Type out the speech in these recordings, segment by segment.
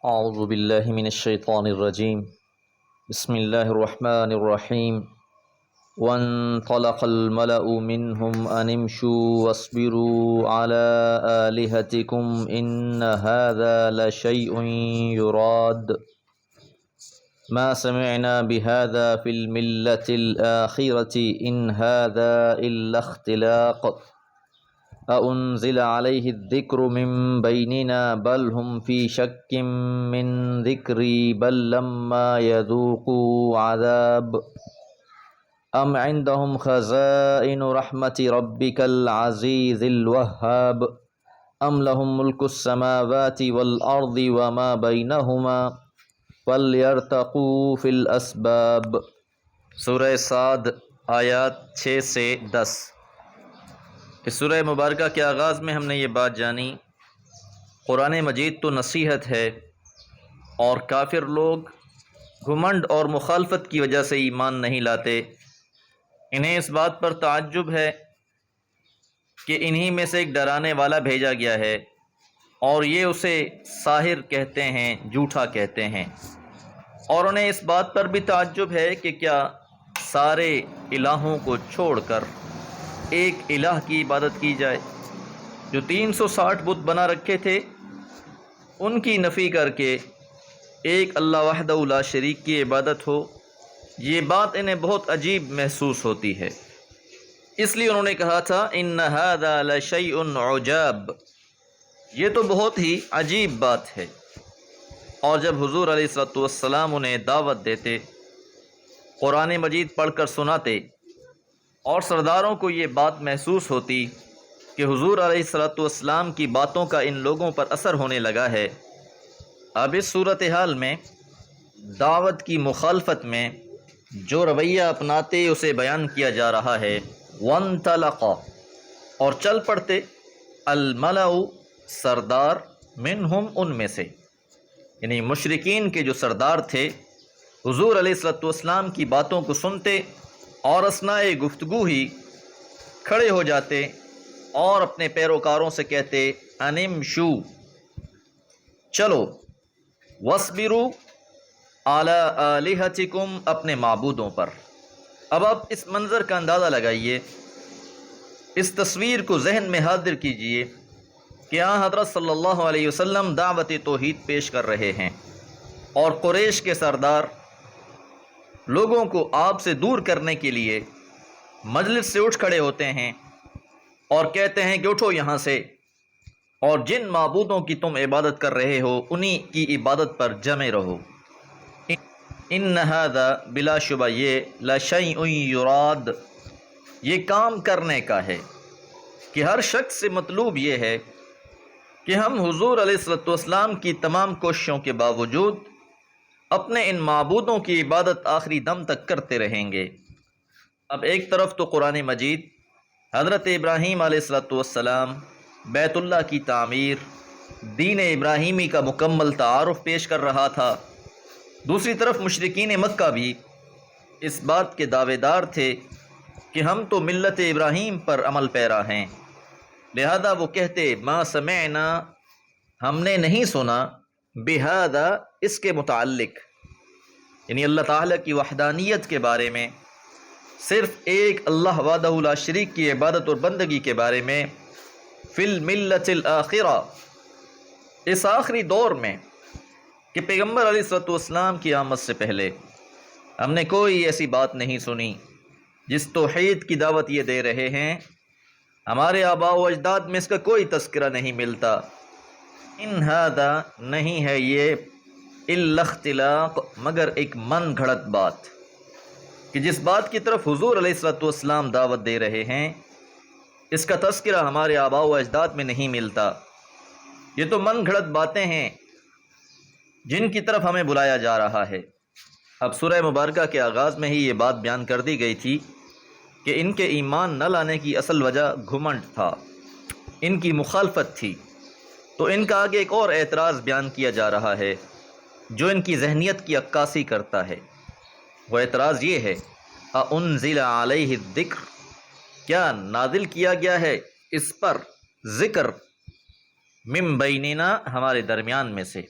أعوذ بالله من الشيطان الرجيم. بسم الله الرحمن الرحيم. وانطلق الملأ منهم أن امشوا واصبروا على آلهتكم إن هذا لشيء يراد ما سمعنا بهذا في الملة الآخرة إن هذا إلا اختلاق أأنزل عليه الذكر من بيننا بل هم في شك من ذكري بل لما يذوقوا عذاب أم عندهم خزائن رحمة ربك العزيز الوهاب أم لهم ملك السماوات والأرض وما بينهما فليرتقوا في الأسباب. سورہ صاد آیات 6 سے 10. اس سورہ مبارکہ کے آغاز میں ہم نے یہ بات جانی، قرآن مجید تو نصیحت ہے، اور کافر لوگ گھمنڈ اور مخالفت کی وجہ سے ایمان نہیں لاتے. انہیں اس بات پر تعجب ہے کہ انہی میں سے ایک ڈرانے والا بھیجا گیا ہے، اور یہ اسے ساحر کہتے ہیں، جھوٹا کہتے ہیں. اور انہیں اس بات پر بھی تعجب ہے کہ کیا سارے الہوں کو چھوڑ کر ایک الہ کی عبادت کی جائے. جو 360 بت بنا رکھے تھے ان کی نفی کر کے ایک اللہ وحدہ لا شریک کی عبادت ہو، یہ بات انہیں بہت عجیب محسوس ہوتی ہے. اس لیے انہوں نے کہا تھا ان ھذا لشیء عجاب، یہ تو بہت ہی عجیب بات ہے. اور جب حضور علیہ الصلوۃ والسلام انہیں دعوت دیتے، قرآن مجید پڑھ کر سناتے، اور سرداروں کو یہ بات محسوس ہوتی کہ حضور علیہ الصلوۃ والسلام کی باتوں کا ان لوگوں پر اثر ہونے لگا ہے، اب اس صورتحال میں دعوت کی مخالفت میں جو رویہ اپناتے اسے بیان کیا جا رہا ہے. وانطلق، اور چل پڑتے، الملأ، سردار، منہم، ان میں سے، یعنی مشرکین کے جو سردار تھے، حضور علیہ الصلوۃ والسلام کی باتوں کو سنتے اور اثناء گفتگو ہی کھڑے ہو جاتے اور اپنے پیروکاروں سے کہتے انمشو، چلو، وَاصْبِرُوا عَلَىٰ آلِهَتِكُمْ، اپنے معبودوں پر. اب آپ اس منظر کا اندازہ لگائیے، اس تصویر کو ذہن میں حاضر کیجئے کہ حضرت صلی اللہ علیہ وسلم دعوت توحید پیش کر رہے ہیں، اور قریش کے سردار لوگوں کو آپ سے دور کرنے کے لیے مجلس سے اٹھ کھڑے ہوتے ہیں اور کہتے ہیں کہ اٹھو یہاں سے، اور جن معبودوں کی تم عبادت کر رہے ہو انہی کی عبادت پر جمے رہو. ان ھذا، بلا شبہ یہ، لشیء یراد، یہ کام کرنے کا ہے کہ ہر شخص سے مطلوب یہ ہے کہ ہم حضور علیہ الصلوۃ والسلام کی تمام کوششوں کے باوجود اپنے ان معبودوں کی عبادت آخری دم تک کرتے رہیں گے. اب ایک طرف تو قرآن مجید حضرت ابراہیم علیہ الصلوۃ والسلام، بیت اللہ کی تعمیر، دین ابراہیمی کا مکمل تعارف پیش کر رہا تھا، دوسری طرف مشرکین مکہ بھی اس بات کے دعوے دار تھے کہ ہم تو ملت ابراہیم پر عمل پیرا ہیں. لہذا وہ کہتے ما سمعنا، ہم نے نہیں سنا، بہذا، اس کے متعلق، یعنی اللہ تعالیٰ کی وحدانیت کے بارے میں، صرف ایک اللہ وحدہ لا شریک کی عبادت اور بندگی کے بارے میں، فی الملۃ الآخرہ، اس آخری دور میں کہ پیغمبر علیہ الصلوۃ والسلام کی آمد سے پہلے ہم نے کوئی ایسی بات نہیں سنی. جس توحید کی دعوت یہ دے رہے ہیں ہمارے آباء و اجداد میں اس کا کوئی تذکرہ نہیں ملتا. ان ھذا، نہیں ہے یہ، الا اختلاق، مگر ایک من گھڑت بات، کہ جس بات کی طرف حضور علیہ الصلوۃ والسلام دعوت دے رہے ہیں اس کا تذکرہ ہمارے آباء و اجداد میں نہیں ملتا. یہ تو من گھڑت باتیں ہیں جن کی طرف ہمیں بلایا جا رہا ہے. اب سورہ مبارکہ کے آغاز میں ہی یہ بات بیان کر دی گئی تھی کہ ان کے ایمان نہ لانے کی اصل وجہ گھمنڈ تھا، ان کی مخالفت تھی. تو ان کا آگے ایک اور اعتراض بیان کیا جا رہا ہے جو ان کی ذہنیت کی عکاسی کرتا ہے. وہ اعتراض یہ ہے اَأُنزِلَ عَلَيْهِ الذِّكْرُ، کیا نازل کیا گیا ہے اس پر ذکر، من بیننا، ہمارے درمیان میں سے،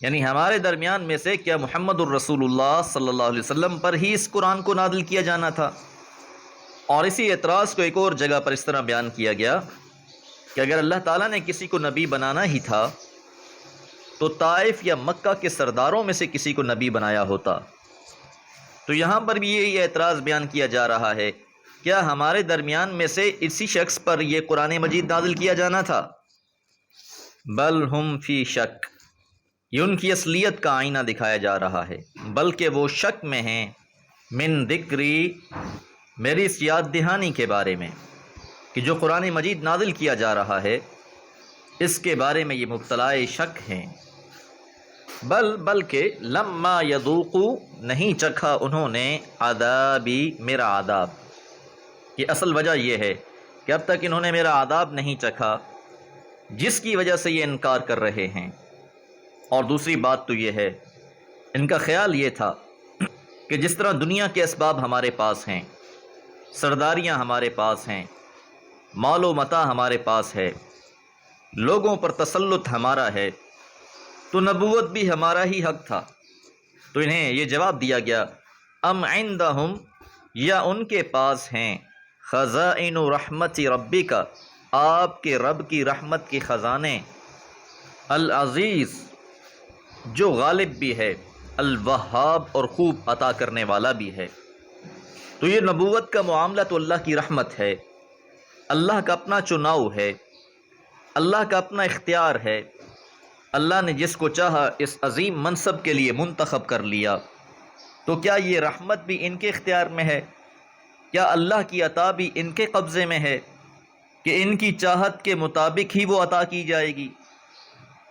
یعنی ہمارے درمیان میں سے کیا محمد الرسول اللہ صلی اللہ علیہ وسلم پر ہی اس قرآن کو نازل کیا جانا تھا؟ اور اسی اعتراض کو ایک اور جگہ پر اس طرح بیان کیا گیا کہ اگر اللہ تعالیٰ نے کسی کو نبی بنانا ہی تھا تو طائف یا مکہ کے سرداروں میں سے کسی کو نبی بنایا ہوتا۔ تو یہاں پر بھی یہی اعتراض بیان کیا جا رہا ہے، کیا ہمارے درمیان میں سے اسی شخص پر یہ قرآن مجید نازل کیا جانا تھا؟ بل ہم فی شک، یہ ان کی اصلیت کا آئینہ دکھایا جا رہا ہے، بلکہ وہ شک میں ہیں، من ذکری، میری اس یاد دہانی کے بارے میں کہ جو قرآن مجید نازل کیا جا رہا ہے اس کے بارے میں یہ مبتلا شک ہیں۔ بلکہ لما یذوقوا، نہیں چکھا انہوں نے، عذابی، میرا عذاب۔ یہ اصل وجہ یہ ہے کہ اب تک انہوں نے میرا عذاب نہیں چکھا، جس کی وجہ سے یہ انکار کر رہے ہیں۔ اور دوسری بات تو یہ ہے، ان کا خیال یہ تھا کہ جس طرح دنیا کے اسباب ہمارے پاس ہیں، سرداریاں ہمارے پاس ہیں، مال و متاع ہمارے پاس ہے، لوگوں پر تسلط ہمارا ہے، تو نبوت بھی ہمارا ہی حق تھا۔ تو انہیں یہ جواب دیا گیا، ام عندہم، یا ان کے پاس ہیں، خزائن رحمت ربک، آپ کے رب کی رحمت کے خزانے، العزیز، جو غالب بھی ہے، الوہاب، اور خوب عطا کرنے والا بھی ہے۔ تو یہ نبوت کا معاملہ تو اللہ کی رحمت ہے، اللہ کا اپنا چناؤ ہے، اللہ کا اپنا اختیار ہے۔ اللہ نے جس کو چاہا اس عظیم منصب کے لیے منتخب کر لیا، تو کیا یہ رحمت بھی ان کے اختیار میں ہے؟ کیا اللہ کی عطا بھی ان کے قبضے میں ہے کہ ان کی چاہت کے مطابق ہی وہ عطا کی جائے گی؟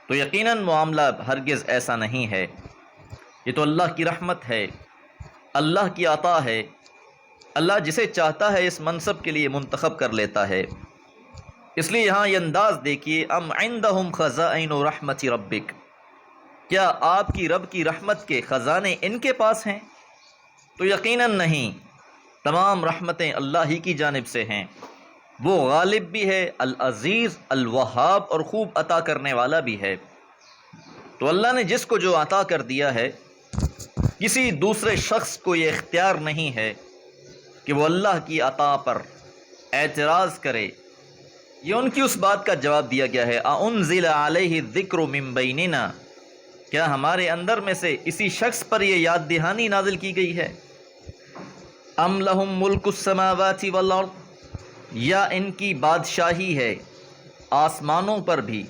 تو یقیناً معاملہ ہرگز ایسا نہیں ہے، یہ تو اللہ کی رحمت ہے، اللہ کی عطا ہے۔ اللہ جسے چاہتا ہے اس منصب کے لیے منتخب کر لیتا ہے۔ اس لیے یہاں یہ انداز دیکھیے، ام عندہم خزائن رحمت ربک، کیا آپ کی رب کی رحمت کے خزانے ان کے پاس ہیں؟ تو یقیناً نہیں، تمام رحمتیں اللہ ہی کی جانب سے ہیں، وہ غالب بھی ہے، العزیز، الوہاب، اور خوب عطا کرنے والا بھی ہے۔ تو اللہ نے جس کو جو عطا کر دیا ہے، کسی دوسرے شخص کو یہ اختیار نہیں ہے کہ وہ اللہ کی عطا پر اعتراض کرے۔ یہ ان کی اس بات کا جواب دیا گیا ہے، اَأُنزِلَ عَلَيْهِ الذِّكْرُ مِن بَيْنِنَا، کیا ہمارے اندر میں سے اسی شخص پر یہ یاد دہانی نازل کی گئی ہے؟ ام لہم ملک السماوات والارض، یا ان کی بادشاہی ہے آسمانوں پر بھی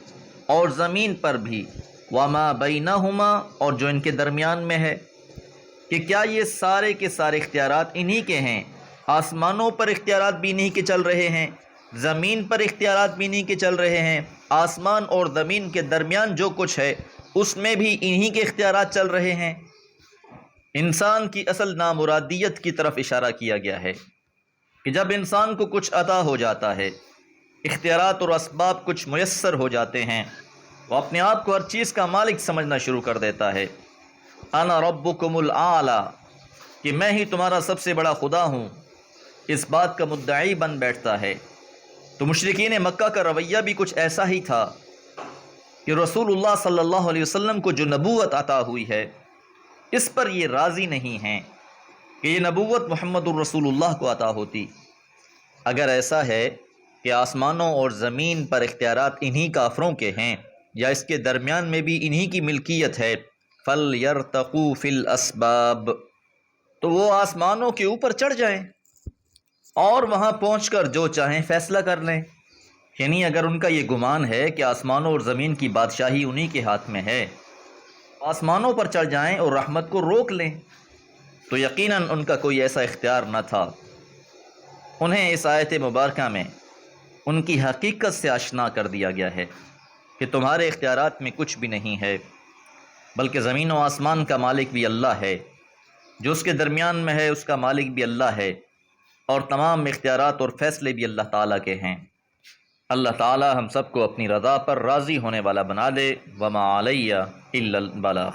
اور زمین پر بھی، وما بینہما، اور جو ان کے درمیان میں ہے، کہ کیا یہ سارے کے سارے اختیارات انہی کے ہیں؟ آسمانوں پر اختیارات بھی انہی کے چل رہے ہیں، زمین پر اختیارات بھی انہی کے چل رہے ہیں، آسمان اور زمین کے درمیان جو کچھ ہے اس میں بھی انہی کے اختیارات چل رہے ہیں۔ انسان کی اصل نامرادیت کی طرف اشارہ کیا گیا ہے کہ جب انسان کو کچھ عطا ہو جاتا ہے، اختیارات اور اسباب کچھ میسر ہو جاتے ہیں، وہ اپنے آپ کو ہر چیز کا مالک سمجھنا شروع کر دیتا ہے۔ انا ربکم الاعلی، کہ میں ہی تمہارا سب سے بڑا خدا ہوں، اس بات کا مدعی بن بیٹھتا ہے۔ تو مشرکین مکہ کا رویہ بھی کچھ ایسا ہی تھا کہ رسول اللہ صلی اللہ علیہ وسلم کو جو نبوت عطا ہوئی ہے اس پر یہ راضی نہیں ہیں کہ یہ نبوت محمد الرسول اللہ کو عطا ہوتی۔ اگر ایسا ہے کہ آسمانوں اور زمین پر اختیارات انہی کافروں کے ہیں یا اس کے درمیان میں بھی انہی کی ملکیت ہے، فَلْيَرْتَقُوا فِي الْأَسْبَابِ، تو وہ آسمانوں کے اوپر چڑھ جائیں اور وہاں پہنچ کر جو چاہیں فیصلہ کر لیں۔ یعنی اگر ان کا یہ گمان ہے کہ آسمانوں اور زمین کی بادشاہی انہی کے ہاتھ میں ہے، آسمانوں پر چڑھ جائیں اور رحمت کو روک لیں۔ تو یقیناً ان کا کوئی ایسا اختیار نہ تھا۔ انہیں اس آیت مبارکہ میں ان کی حقیقت سے آشنا کر دیا گیا ہے کہ تمہارے اختیارات میں کچھ بھی نہیں ہے، بلکہ زمین و آسمان کا مالک بھی اللہ ہے، جو اس کے درمیان میں ہے اس کا مالک بھی اللہ ہے، اور تمام اختیارات اور فیصلے بھی اللہ تعالیٰ کے ہیں۔ اللہ تعالیٰ ہم سب کو اپنی رضا پر راضی ہونے والا بنا دے۔ وما علیہ الا البلاغ۔